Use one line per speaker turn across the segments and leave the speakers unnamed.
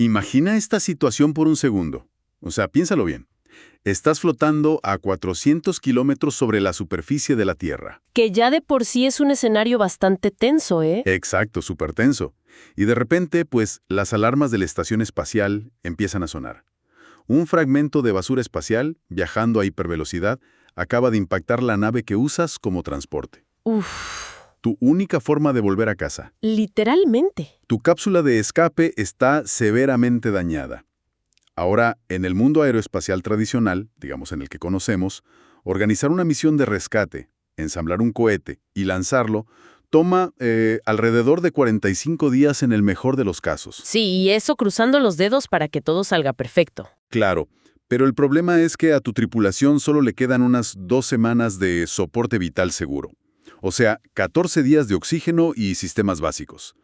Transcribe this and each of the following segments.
Imagina esta situación por un segundo. O sea, piénsalo bien. Estás flotando a 400 kilómetros sobre la superficie de la Tierra.
Que ya de por sí es un escenario bastante tenso, ¿eh?
Exacto, súper tenso. Y de repente, pues, las alarmas de la estación espacial empiezan a sonar. Un fragmento de basura espacial, viajando a hipervelocidad, acaba de impactar la nave que usas como transporte.
Uf,
Tu única forma de volver a casa.
literalmente.
Tu cápsula de escape está severamente dañada. Ahora, en el mundo aeroespacial tradicional, digamos en el que conocemos, organizar una misión de rescate, ensamblar un cohete y lanzarlo, toma alrededor de 45 días en el mejor de los casos.
Sí, y eso cruzando los dedos para que todo salga perfecto.
Claro, pero el problema es que a tu tripulación solo le quedan unas 2 semanas de soporte vital seguro. O sea, 14 días de oxígeno y sistemas básicos.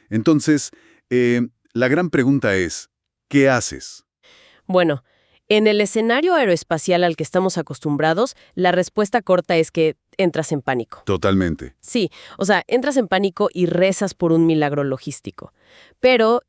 Entonces, la gran pregunta es, ¿qué haces?
Bueno, en el escenario aeroespacial al que estamos acostumbrados, la respuesta corta es que entras en pánico.
Totalmente.
Sí, o sea, entras en pánico y rezas por un milagro logístico. Pero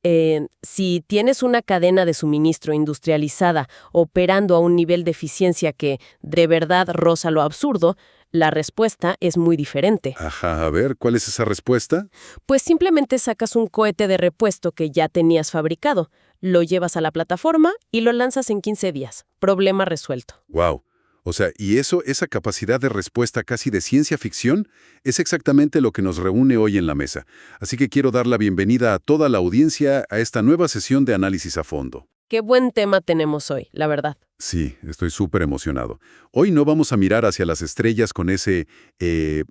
si tienes una cadena de suministro industrializada operando a un nivel de eficiencia que de verdad roza lo absurdo, la respuesta es muy diferente.
Ajá, a ver, ¿cuál es esa respuesta?
Pues simplemente sacas un cohete de repuesto que ya tenías fabricado, lo llevas a la plataforma y lo lanzas en 15 días. Problema resuelto.
Wow. O sea, y esa capacidad de respuesta casi de ciencia ficción, es exactamente lo que nos reúne hoy en la mesa. Así que quiero dar la bienvenida a toda la audiencia a esta nueva sesión de análisis a fondo.
Qué buen tema tenemos hoy, la verdad.
Sí, estoy súper emocionado. Hoy no vamos a mirar hacia las estrellas con ese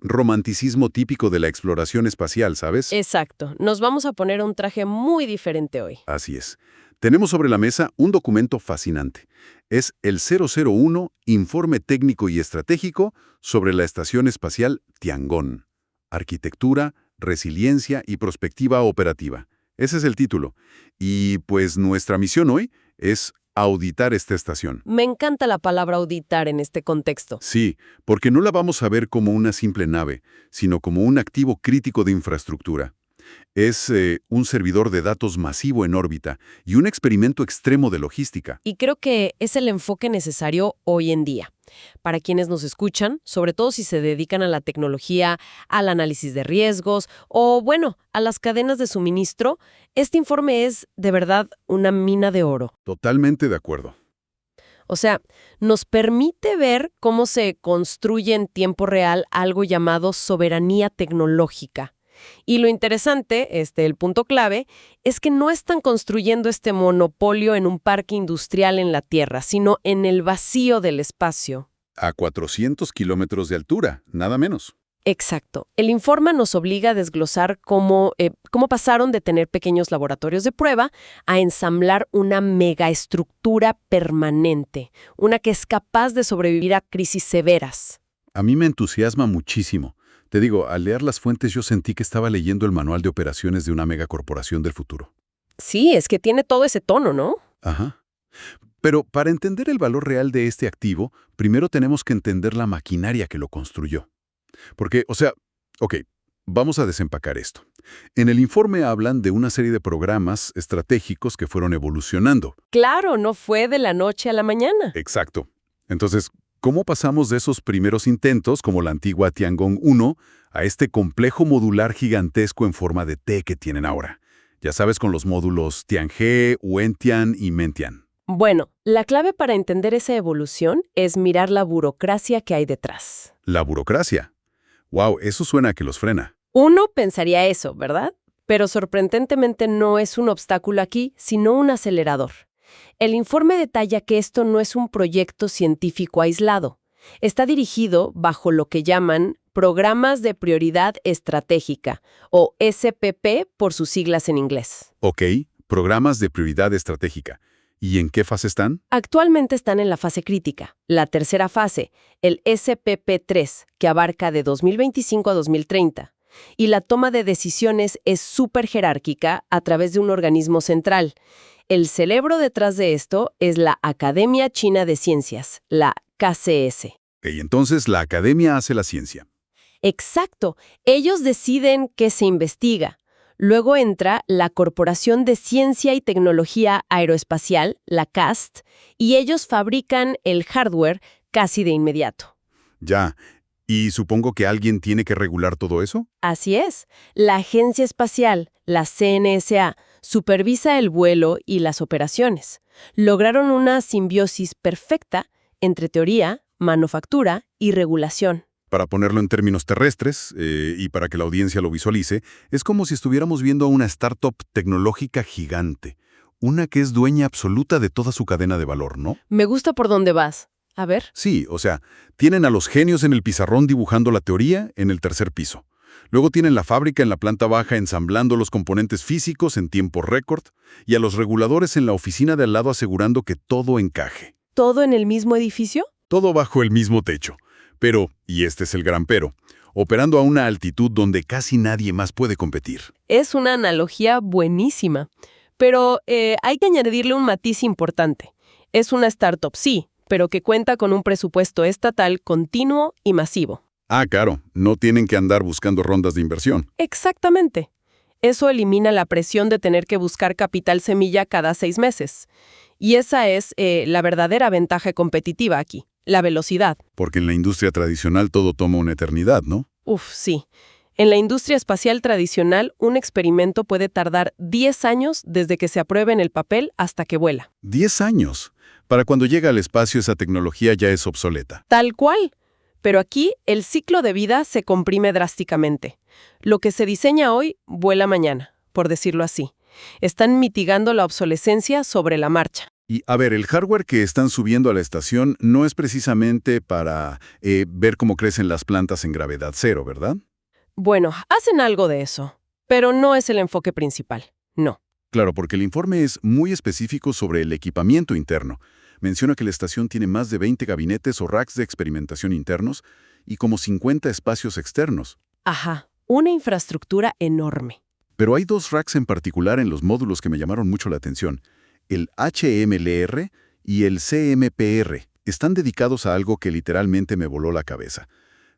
romanticismo típico de la exploración espacial, ¿sabes?
Exacto. Nos vamos a poner un traje muy diferente hoy.
Así es. Tenemos sobre la mesa un documento fascinante. Es el 001, Informe Técnico y Estratégico sobre la Estación Espacial Tiangong. Arquitectura, resiliencia y prospectiva operativa. Ese es el título. Y pues nuestra misión hoy es auditar esta estación.
Me encanta la palabra auditar en este contexto.
Sí, porque no la vamos a ver como una simple nave, sino como un activo crítico de infraestructura. Es un servidor de datos masivo en órbita y un experimento extremo de logística.
Y creo que es el enfoque necesario hoy en día. Para quienes nos escuchan, sobre todo si se dedican a la tecnología, al análisis de riesgos o, bueno, a las cadenas de suministro, este informe es, de verdad, una mina de oro.
Totalmente de acuerdo.
O sea, nos permite ver cómo se construye en tiempo real algo llamado soberanía tecnológica. Y lo interesante, el punto clave, es que no están construyendo este monopolio en un parque industrial en la Tierra, sino en el vacío del espacio.
A 400 kilómetros de altura, nada menos.
Exacto. El informe nos obliga a desglosar cómo pasaron de tener pequeños laboratorios de prueba a ensamblar una megaestructura permanente, una que es capaz de sobrevivir a crisis severas.
A mí me entusiasma muchísimo. Te digo, al leer las fuentes yo sentí que estaba leyendo el manual de operaciones de una megacorporación del futuro.
Sí, es que tiene todo ese tono, ¿no?
Ajá. Pero para entender el valor real de este activo, primero tenemos que entender la maquinaria que lo construyó. Porque, ok, vamos a desempacar esto. En el informe hablan de una serie de programas estratégicos que fueron evolucionando.
Claro, no fue de la noche a la mañana.
Exacto. Entonces, ¿cómo pasamos de esos primeros intentos, como la antigua Tiangong 1, a este complejo modular gigantesco en forma de T que tienen ahora? Ya sabes, con los módulos Tianhe, Wentian y Mentian.
Bueno, la clave para entender esa evolución es mirar la burocracia que hay detrás.
La burocracia. Wow, eso suena a que los frena.
Uno pensaría eso, ¿verdad? Pero sorprendentemente no es un obstáculo aquí, sino un acelerador. El informe detalla que esto no es un proyecto científico aislado. Está dirigido bajo lo que llaman Programas de Prioridad Estratégica, o SPP por sus siglas en inglés.
Ok, programas de prioridad estratégica. ¿Y en qué fase están?
Actualmente están en la fase crítica, la tercera fase, el SPP3, que abarca de 2025 a 2030. Y la toma de decisiones es súper jerárquica a través de un organismo central. El cerebro detrás de esto es la Academia China de Ciencias, la KCS.
Y entonces la academia hace la ciencia.
Exacto. Ellos deciden qué se investiga. Luego entra la Corporación de Ciencia y Tecnología Aeroespacial, la CAST, y ellos fabrican el hardware casi de inmediato.
Ya. ¿Y supongo que alguien tiene que regular todo eso?
Así es. La Agencia Espacial, la CNSA, supervisa el vuelo y las operaciones. Lograron una simbiosis perfecta entre teoría, manufactura y regulación.
Para ponerlo en términos terrestres, y para que la audiencia lo visualice, es como si estuviéramos viendo a una startup tecnológica gigante, una que es dueña absoluta de toda su cadena de valor, ¿no?
Me gusta por dónde vas. A ver.
Sí, o sea, tienen a los genios en el pizarrón dibujando la teoría en el tercer piso. Luego tienen la fábrica en la planta baja ensamblando los componentes físicos en tiempo récord y a los reguladores en la oficina de al lado asegurando que todo encaje.
¿Todo en el mismo edificio?
Todo bajo el mismo techo. Pero, y este es el gran pero, operando a una altitud donde casi nadie más puede competir.
Es una analogía buenísima. Pero hay que añadirle un matiz importante. Es una startup, sí, pero que cuenta con un presupuesto estatal continuo y masivo.
Ah, claro, no tienen que andar buscando rondas de inversión.
Exactamente. Eso elimina la presión de tener que buscar capital semilla cada 6 meses. Y esa es la verdadera ventaja competitiva aquí, la velocidad.
Porque en la industria tradicional todo toma una eternidad, ¿no?
Uf, sí. En la industria espacial tradicional, un experimento puede tardar 10 años desde que se apruebe en el papel hasta que vuela.
10 años. Para cuando llega al espacio esa tecnología ya es obsoleta.
Tal cual. Pero aquí el ciclo de vida se comprime drásticamente. Lo que se diseña hoy, vuela mañana, por decirlo así. Están mitigando la obsolescencia sobre la marcha.
Y a ver, el hardware que están subiendo a la estación no es precisamente para ver cómo crecen las plantas en gravedad cero, ¿verdad?
Bueno, hacen algo de eso, pero no es el enfoque principal, no.
Claro, porque el informe es muy específico sobre el equipamiento interno. Menciona que la estación tiene más de 20 gabinetes o racks de experimentación internos y como 50 espacios externos.
Ajá, una infraestructura enorme.
Pero hay 2 racks en particular en los módulos que me llamaron mucho la atención. El HMLR y el CMPR están dedicados a algo que literalmente me voló la cabeza.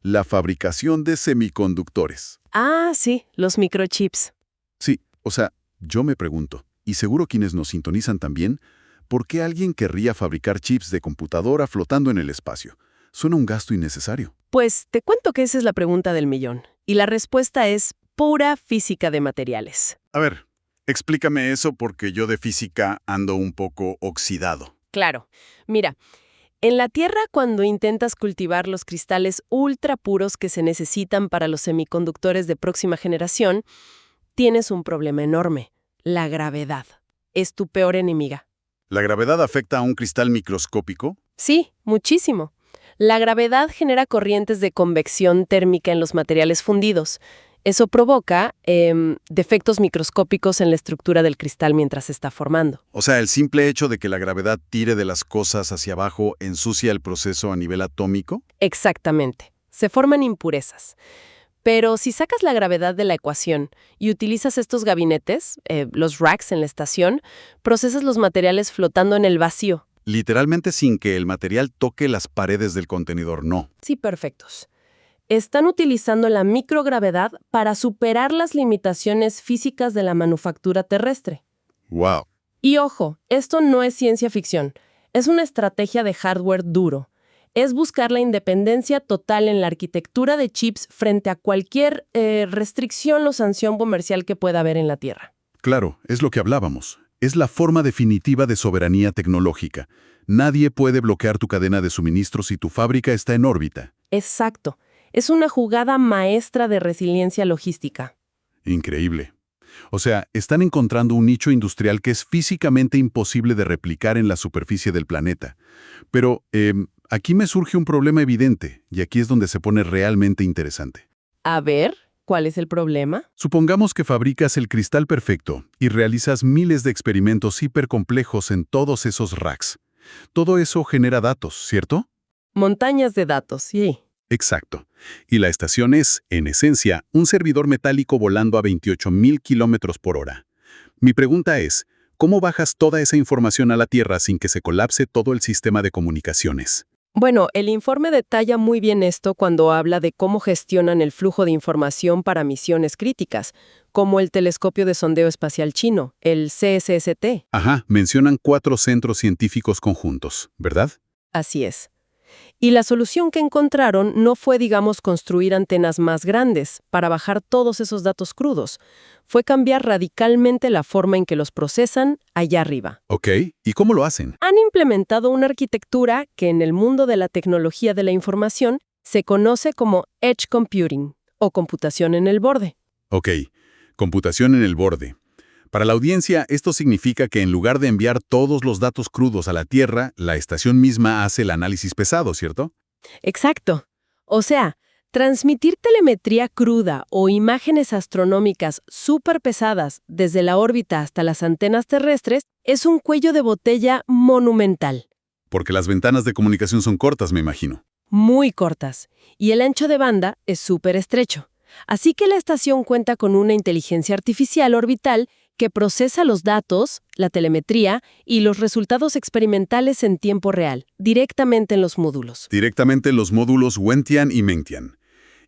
La fabricación de semiconductores.
Ah, sí, los microchips.
Sí, o sea, yo me pregunto, y seguro quienes nos sintonizan también, ¿por qué alguien querría fabricar chips de computadora flotando en el espacio? Suena un gasto innecesario.
Pues te cuento que esa es la pregunta del millón. Y la respuesta es pura física de materiales.
A ver, explícame eso porque yo de física ando un poco oxidado.
Claro. Mira, en la Tierra, cuando intentas cultivar los cristales ultra puros que se necesitan para los semiconductores de próxima generación, tienes un problema enorme: la gravedad. Es tu peor enemiga.
¿La gravedad afecta a un cristal microscópico?
Sí, muchísimo. La gravedad genera corrientes de convección térmica en los materiales fundidos. Eso provoca defectos microscópicos en la estructura del cristal mientras se está formando.
O sea, el simple hecho de que la gravedad tire de las cosas hacia abajo ensucia el proceso a nivel atómico.
Exactamente. Se forman impurezas. Pero si sacas la gravedad de la ecuación y utilizas estos gabinetes, los racks en la estación, procesas los materiales flotando en el vacío.
Literalmente sin que el material toque las paredes del contenedor, no.
Sí, perfectos. Están utilizando la microgravedad para superar las limitaciones físicas de la manufactura terrestre.
¡Wow!
Y ojo, esto no es ciencia ficción. Es una estrategia de hardware duro. Es buscar la independencia total en la arquitectura de chips frente a cualquier restricción o sanción comercial que pueda haber en la Tierra.
Claro, es lo que hablábamos. Es la forma definitiva de soberanía tecnológica. Nadie puede bloquear tu cadena de suministro si tu fábrica está en órbita.
Exacto. Es una jugada maestra de resiliencia logística.
Increíble. O sea, están encontrando un nicho industrial que es físicamente imposible de replicar en la superficie del planeta. Pero aquí me surge un problema evidente, y aquí es donde se pone realmente interesante.
A ver, ¿cuál es el problema?
Supongamos que fabricas el cristal perfecto y realizas miles de experimentos hipercomplejos en todos esos racks. Todo eso genera datos, ¿cierto?
Montañas de datos, sí.
Exacto. Y la estación es, en esencia, un servidor metálico volando a 28.000 kilómetros por hora. Mi pregunta es, ¿cómo bajas toda esa información a la Tierra sin que se colapse todo el sistema de comunicaciones?
Bueno, el informe detalla muy bien esto cuando habla de cómo gestionan el flujo de información para misiones críticas, como el telescopio de sondeo espacial chino, el CSST.
Ajá, mencionan 4 centros científicos conjuntos, ¿verdad?
Así es. Y la solución que encontraron no fue, digamos, construir antenas más grandes para bajar todos esos datos crudos. Fue cambiar radicalmente la forma en que los procesan allá arriba.
Ok, ¿y cómo lo hacen?
Han implementado una arquitectura que en el mundo de la tecnología de la información se conoce como Edge Computing o computación en el borde.
Ok, computación en el borde. Para la audiencia, esto significa que en lugar de enviar todos los datos crudos a la Tierra, la estación misma hace el análisis pesado, ¿cierto?
Exacto. O sea, transmitir telemetría cruda o imágenes astronómicas súper pesadas desde la órbita hasta las antenas terrestres es un cuello de botella monumental.
Porque las ventanas de comunicación son cortas, me imagino.
Muy cortas, y el ancho de banda es súper estrecho. Así que la estación cuenta con una inteligencia artificial orbital que procesa los datos, la telemetría y los resultados experimentales en tiempo real, directamente en los módulos.
Directamente en los módulos Wentian y Mengtian.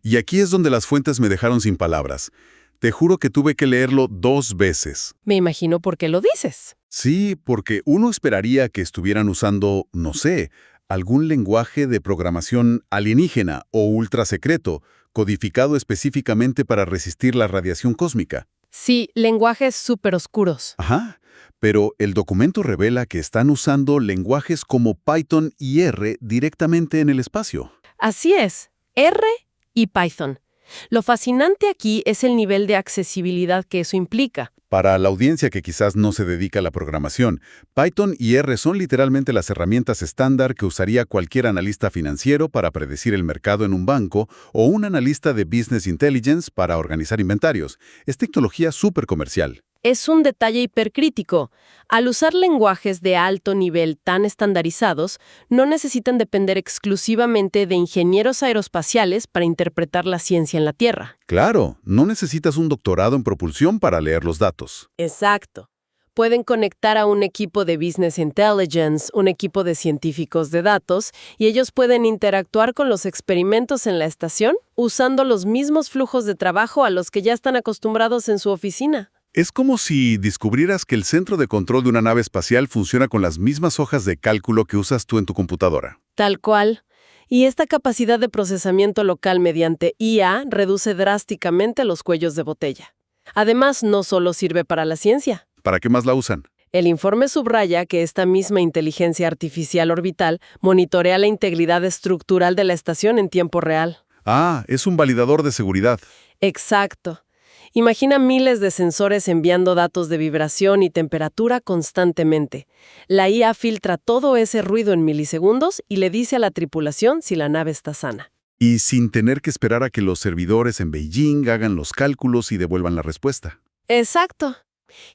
Y aquí es donde las fuentes me dejaron sin palabras. Te juro que tuve que leerlo 2 veces.
Me imagino por qué lo dices.
Sí, porque uno esperaría que estuvieran usando, no sé, algún lenguaje de programación alienígena o ultra secreto, codificado específicamente para resistir la radiación cósmica.
Sí, lenguajes súper oscuros.
Ajá, pero el documento revela que están usando lenguajes como Python y R directamente en el espacio.
Así es, R y Python. Lo fascinante aquí es el nivel de accesibilidad que eso implica.
Para la audiencia que quizás no se dedica a la programación, Python y R son literalmente las herramientas estándar que usaría cualquier analista financiero para predecir el mercado en un banco o un analista de Business Intelligence para organizar inventarios. Es tecnología súper comercial.
Es un detalle hipercrítico. Al usar lenguajes de alto nivel tan estandarizados, no necesitan depender exclusivamente de ingenieros aeroespaciales para interpretar la ciencia en la Tierra.
Claro, no necesitas un doctorado en propulsión para leer los datos.
Exacto. Pueden conectar a un equipo de Business Intelligence, un equipo de científicos de datos, y ellos pueden interactuar con los experimentos en la estación usando los mismos flujos de trabajo a los que ya están acostumbrados en su oficina.
Es como si descubrieras que el centro de control de una nave espacial funciona con las mismas hojas de cálculo que usas tú en tu computadora.
Tal cual. Y esta capacidad de procesamiento local mediante IA reduce drásticamente los cuellos de botella. Además, no solo sirve para la ciencia.
¿Para qué más la usan?
El informe subraya que esta misma inteligencia artificial orbital monitorea la integridad estructural de la estación en tiempo real.
Ah, es un validador de seguridad.
Exacto. Imagina miles de sensores enviando datos de vibración y temperatura constantemente. La IA filtra todo ese ruido en milisegundos y le dice a la tripulación si la nave está sana.
Y sin tener que esperar a que los servidores en Beijing hagan los cálculos y devuelvan la respuesta.
Exacto.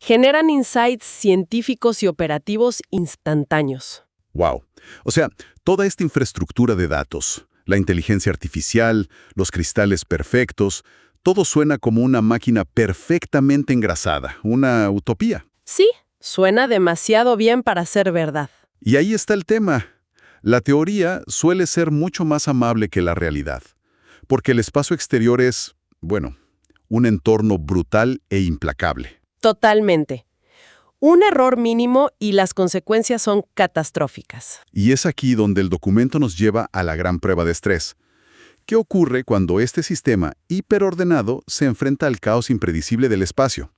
Generan insights científicos y operativos instantáneos.
¡Wow! O sea, toda esta infraestructura de datos, la inteligencia artificial, los cristales perfectos, todo suena como una máquina perfectamente engrasada, una utopía.
Sí, suena demasiado bien para ser verdad.
Y ahí está el tema. La teoría suele ser mucho más amable que la realidad, porque el espacio exterior es, bueno, un entorno brutal e implacable.
Totalmente. Un error mínimo y las consecuencias son catastróficas.
Y es aquí donde el documento nos lleva a la gran prueba de estrés. ¿Qué ocurre cuando este sistema hiperordenado se enfrenta al caos impredecible del espacio?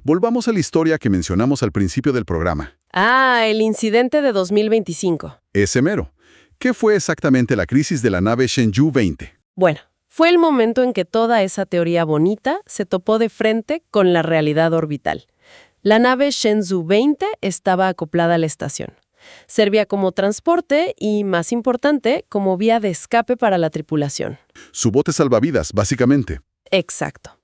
Volvamos a la historia que mencionamos al principio del programa.
Ah, el incidente de 2025.
Ese mero. ¿Qué fue exactamente la crisis de la nave Shenzhou 20?
Bueno, fue el momento en que toda esa teoría bonita se topó de frente con la realidad orbital. La nave Shenzhou 20 estaba acoplada a la estación. Servía como transporte y, más importante, como vía de escape para la tripulación.
Su bote salvavidas, básicamente.
Exacto.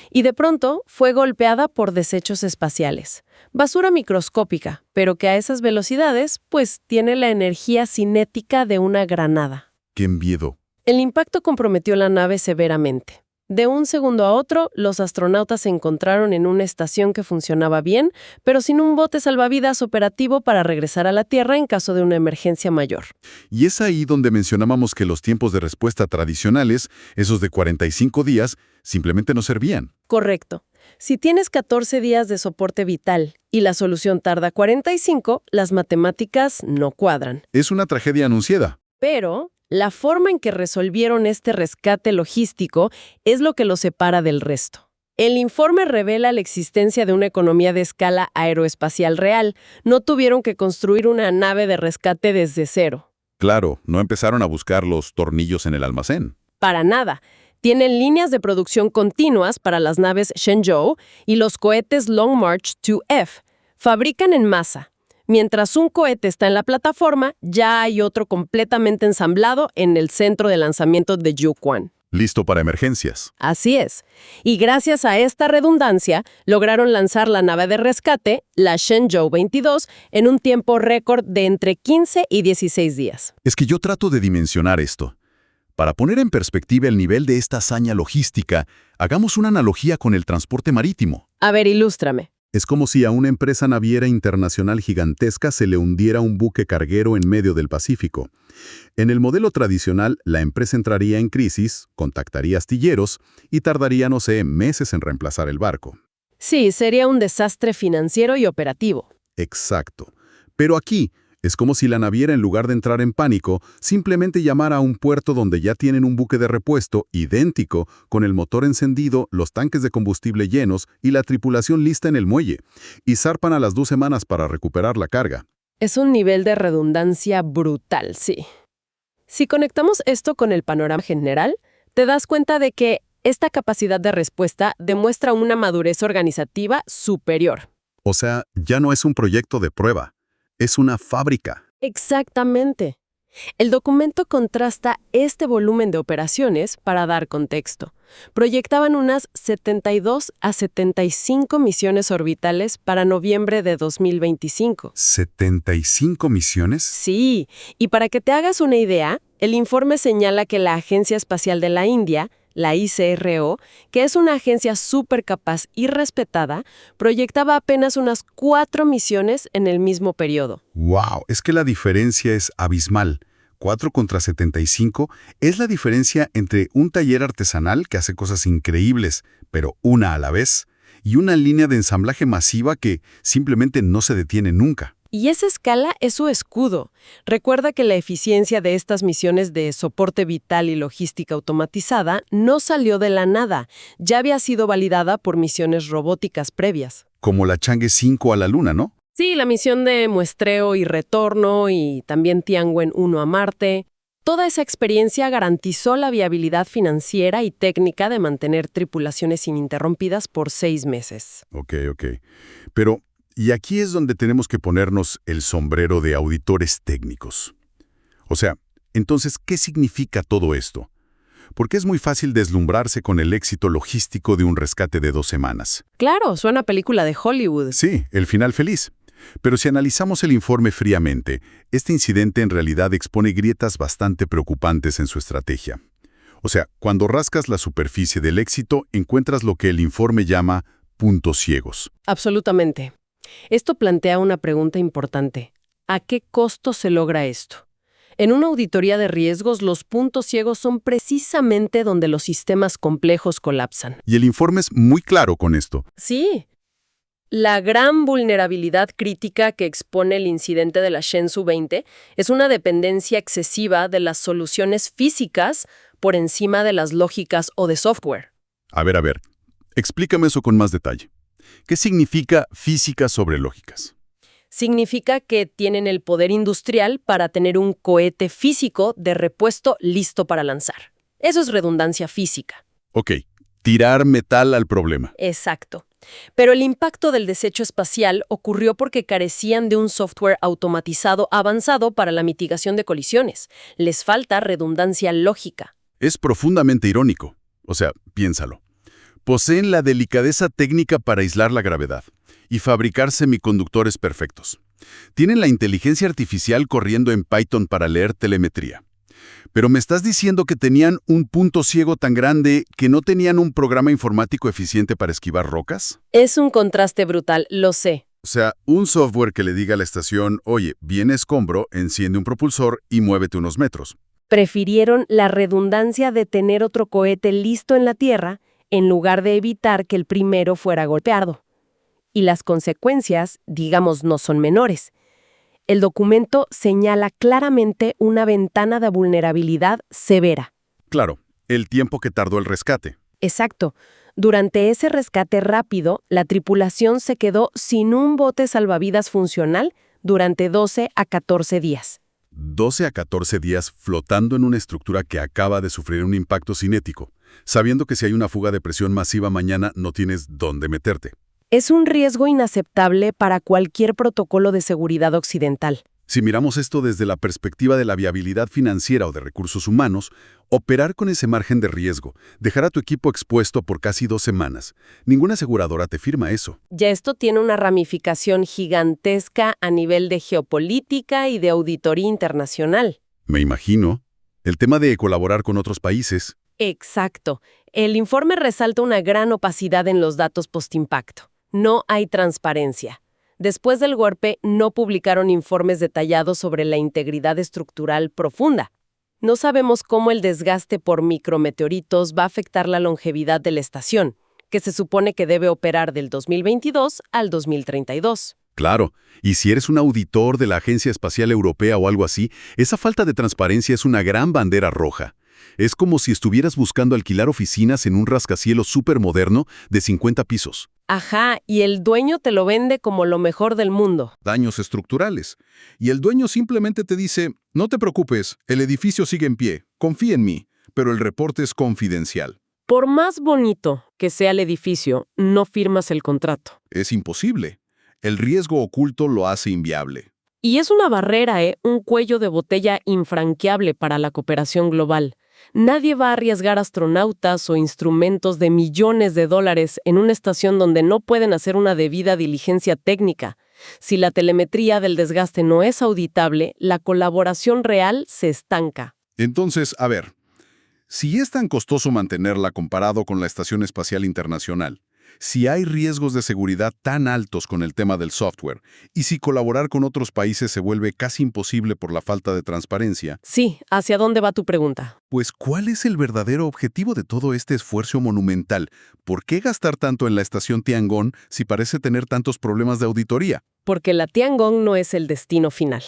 Y de pronto fue golpeada por desechos espaciales. Basura microscópica, pero que a esas velocidades, pues, tiene la energía cinética de una granada.
¡Qué miedo!
El impacto comprometió la nave severamente. De un segundo a otro, los astronautas se encontraron en una estación que funcionaba bien, pero sin un bote salvavidas operativo para regresar a la Tierra en caso de una emergencia mayor.
Y es ahí donde mencionábamos que los tiempos de respuesta tradicionales, esos de 45 días, simplemente no servían.
Correcto. Si tienes 14 días de soporte vital y la solución tarda 45, las matemáticas no cuadran.
Es una tragedia anunciada.
Pero la forma en que resolvieron este rescate logístico es lo que lo separa del resto. El informe revela la existencia de una economía de escala aeroespacial real. No tuvieron que construir una nave de rescate desde cero.
Claro, no empezaron a buscar los tornillos en el almacén.
Para nada. Tienen líneas de producción continuas para las naves Shenzhou y los cohetes Long March 2F. Fabrican en masa. Mientras un cohete está en la plataforma, ya hay otro completamente ensamblado en el centro de lanzamiento de Jiuquan.
Listo para emergencias.
Así es. Y gracias a esta redundancia, lograron lanzar la nave de rescate, la Shenzhou 22, en un tiempo récord de entre 15 y 16 días.
Es que yo trato de dimensionar esto. Para poner en perspectiva el nivel de esta hazaña logística, hagamos una analogía con el transporte marítimo.
A ver, ilústrame.
Es como si a una empresa naviera internacional gigantesca se le hundiera un buque carguero en medio del Pacífico. En el modelo tradicional, la empresa entraría en crisis, contactaría astilleros y tardaría, no sé, meses en reemplazar el barco.
Sí, sería un desastre financiero y operativo.
Exacto. Pero aquí, es como si la naviera, en lugar de entrar en pánico, simplemente llamara a un puerto donde ya tienen un buque de repuesto idéntico, con el motor encendido, los tanques de combustible llenos y la tripulación lista en el muelle, y zarpan a las 2 semanas para recuperar la carga.
Es un nivel de redundancia brutal, sí. Si conectamos esto con el panorama general, te das cuenta de que esta capacidad de respuesta demuestra una madurez organizativa superior.
O sea, ya no es un proyecto de prueba. Es una fábrica.
Exactamente. El documento contrasta este volumen de operaciones para dar contexto. Proyectaban unas 72 a 75 misiones orbitales para noviembre de 2025.
¿75 misiones?
Sí, y para que te hagas una idea, el informe señala que la Agencia Espacial de la India, la ICRO, que es una agencia súper capaz y respetada, proyectaba apenas unas 4 misiones en el mismo periodo.
¡Wow! Es que la diferencia es abismal. 4 contra 75 es la diferencia entre un taller artesanal que hace cosas increíbles, pero una a la vez, y una línea de ensamblaje masiva que simplemente no se detiene nunca.
Y esa escala es su escudo. Recuerda que la eficiencia de estas misiones de soporte vital y logística automatizada no salió de la nada, ya había sido validada por misiones robóticas previas.
Como la Chang'e 5 a la Luna, ¿no?
Sí, la misión de muestreo y retorno y también Tianwen 1 a Marte. Toda esa experiencia garantizó la viabilidad financiera y técnica de mantener tripulaciones ininterrumpidas por 6 meses.
Ok. Pero, y aquí es donde tenemos que ponernos el sombrero de auditores técnicos. O sea, entonces, ¿qué significa todo esto? Porque es muy fácil deslumbrarse con el éxito logístico de un rescate de 2 semanas.
Claro, suena a película de Hollywood.
Sí, el final feliz. Pero si analizamos el informe fríamente, este incidente en realidad expone grietas bastante preocupantes en su estrategia. O sea, cuando rascas la superficie del éxito, encuentras lo que el informe llama puntos ciegos.
Absolutamente. Esto plantea una pregunta importante. ¿A qué costo se logra esto? En una auditoría de riesgos, los puntos ciegos son precisamente donde los sistemas complejos colapsan.
Y el informe es muy claro con esto.
Sí. La gran vulnerabilidad crítica que expone el incidente de la Shenzhou 20 es una dependencia excesiva de las soluciones físicas por encima de las lógicas o de software.
A ver, explícame eso con más detalle. ¿Qué significa física sobre lógicas?
Significa que tienen el poder industrial para tener un cohete físico de repuesto listo para lanzar. Eso es redundancia física.
Ok, tirar metal al problema.
Exacto. Pero el impacto del desecho espacial ocurrió porque carecían de un software automatizado avanzado para la mitigación de colisiones. Les falta redundancia lógica.
Es profundamente irónico. O sea, piénsalo. Poseen la delicadeza técnica para aislar la gravedad y fabricar semiconductores perfectos. Tienen la inteligencia artificial corriendo en Python para leer telemetría. Pero me estás diciendo que tenían un punto ciego tan grande que no tenían un programa informático eficiente para esquivar rocas.
Es un contraste brutal, lo sé.
O sea, un software que le diga a la estación, oye, viene escombro, enciende un propulsor y muévete unos metros.
Prefirieron la redundancia de tener otro cohete listo en la Tierra en lugar de evitar que el primero fuera golpeado. Y las consecuencias, digamos, no son menores. El documento señala claramente una ventana de vulnerabilidad severa.
Claro, el tiempo que tardó el rescate.
Exacto. Durante ese rescate rápido, la tripulación se quedó sin un bote salvavidas funcional durante 12 a 14 días.
12 a 14 días flotando en una estructura que acaba de sufrir un impacto cinético, sabiendo que si hay una fuga de presión masiva mañana no tienes dónde meterte.
Es un riesgo inaceptable para cualquier protocolo de seguridad occidental.
Si miramos esto desde la perspectiva de la viabilidad financiera o de recursos humanos, operar con ese margen de riesgo, dejar a tu equipo expuesto por casi 2 semanas, ninguna aseguradora te firma eso.
Ya esto tiene una ramificación gigantesca a nivel de geopolítica y de auditoría internacional.
Me imagino. El tema de colaborar con otros países.
Exacto. El informe resalta una gran opacidad en los datos postimpacto. No hay transparencia. Después del golpe, no publicaron informes detallados sobre la integridad estructural profunda. No sabemos cómo el desgaste por micrometeoritos va a afectar la longevidad de la estación, que se supone que debe operar del 2022 al 2032.
Claro, y si eres un auditor de la Agencia Espacial Europea o algo así, esa falta de transparencia es una gran bandera roja. Es como si estuvieras buscando alquilar oficinas en un rascacielos supermoderno de 50 pisos.
Ajá, y el dueño te lo vende como lo mejor del mundo.
Daños estructurales. Y el dueño simplemente te dice, no te preocupes, el edificio sigue en pie, confía en mí, pero el reporte es confidencial.
Por más bonito que sea el edificio, no firmas el contrato.
Es imposible. El riesgo oculto lo hace inviable.
Y es una barrera, un cuello de botella infranqueable para la cooperación global. Nadie va a arriesgar astronautas o instrumentos de millones de dólares en una estación donde no pueden hacer una debida diligencia técnica. Si la telemetría del desgaste no es auditable, la colaboración real se estanca.
Entonces, a ver, si es tan costoso mantenerla comparado con la Estación Espacial Internacional, si hay riesgos de seguridad tan altos con el tema del software, y si colaborar con otros países se vuelve casi imposible por la falta de transparencia,
Sí, ¿hacia dónde va tu pregunta?
pues ¿cuál es el verdadero objetivo de todo este esfuerzo monumental? ¿Por qué gastar tanto en la estación Tiangong si parece tener tantos problemas de auditoría?
Porque la Tiangong no es el destino final.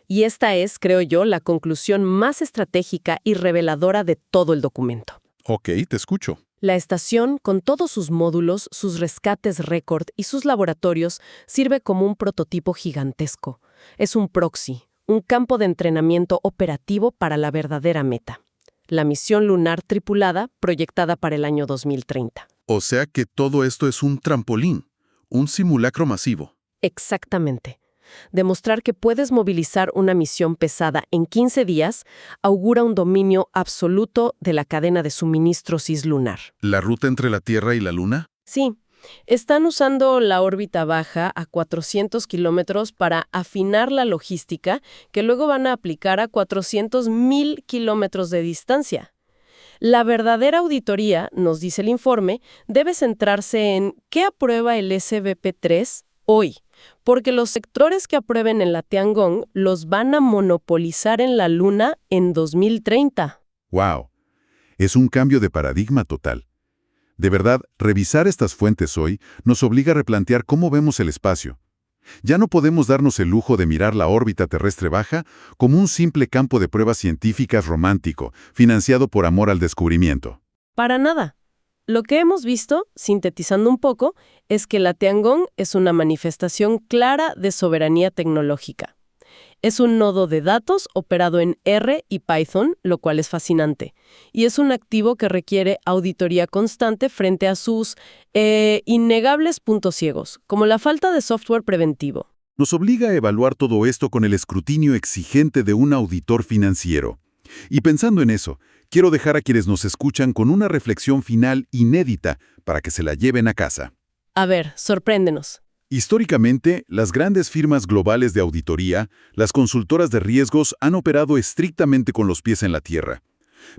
Y esta es, creo yo, la conclusión más estratégica y reveladora de todo el documento.
Ok, te escucho.
La estación, con todos sus módulos, sus rescates récord y sus laboratorios, sirve como un prototipo gigantesco. Es un proxy, un campo de entrenamiento operativo para la verdadera meta. La misión lunar tripulada, proyectada para el año 2030.
O sea que todo esto es un trampolín, un simulacro masivo.
Exactamente. Demostrar que puedes movilizar una misión pesada en 15 días augura un dominio absoluto de la cadena de suministro cislunar.
¿La ruta entre la Tierra y la Luna?
Sí, están usando la órbita baja a 400 kilómetros para afinar la logística que luego van a aplicar a 400.000 kilómetros de distancia. La verdadera auditoría, nos dice el informe, debe centrarse en qué aprueba el SBP-3 hoy, porque los sectores que aprueben en la Tiangong los van a monopolizar en la Luna en 2030.
¡Wow! Es un cambio de paradigma total. De verdad, revisar estas fuentes hoy nos obliga a replantear cómo vemos el espacio. Ya no podemos darnos el lujo de mirar la órbita terrestre baja como un simple campo de pruebas científicas romántico, financiado por amor al descubrimiento.
Para nada. Lo que hemos visto, sintetizando un poco, es que la Tiangong es una manifestación clara de soberanía tecnológica. Es un nodo de datos operado en R y Python, lo cual es fascinante. Y es un activo que requiere auditoría constante frente a sus innegables puntos ciegos, como la falta de software preventivo.
Nos obliga a evaluar todo esto con el escrutinio exigente de un auditor financiero. Y pensando en eso, quiero dejar a quienes nos escuchan con una reflexión final inédita para que se la lleven a casa.
A ver, sorpréndenos.
Históricamente, las grandes firmas globales de auditoría, las consultoras de riesgos, han operado estrictamente con los pies en la tierra.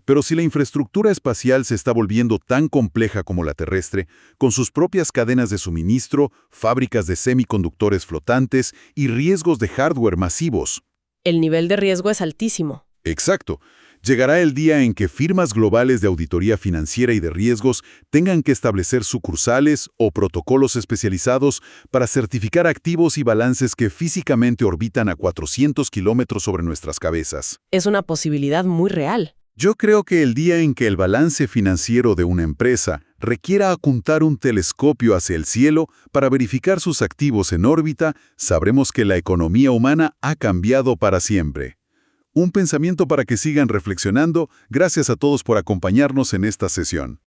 Pero si la infraestructura espacial se está volviendo tan compleja como la terrestre, con sus propias cadenas de suministro, fábricas de semiconductores flotantes y riesgos de hardware masivos.
El nivel de riesgo es altísimo.
Exacto. Llegará el día en que firmas globales de auditoría financiera y de riesgos tengan que establecer sucursales o protocolos especializados para certificar activos y balances que físicamente orbitan a 400 kilómetros sobre nuestras cabezas.
Es una posibilidad muy real.
Yo creo que el día en que el balance financiero de una empresa requiera apuntar un telescopio hacia el cielo para verificar sus activos en órbita, sabremos que la economía humana ha cambiado para siempre. Un pensamiento para que sigan reflexionando. Gracias a todos por acompañarnos en esta sesión.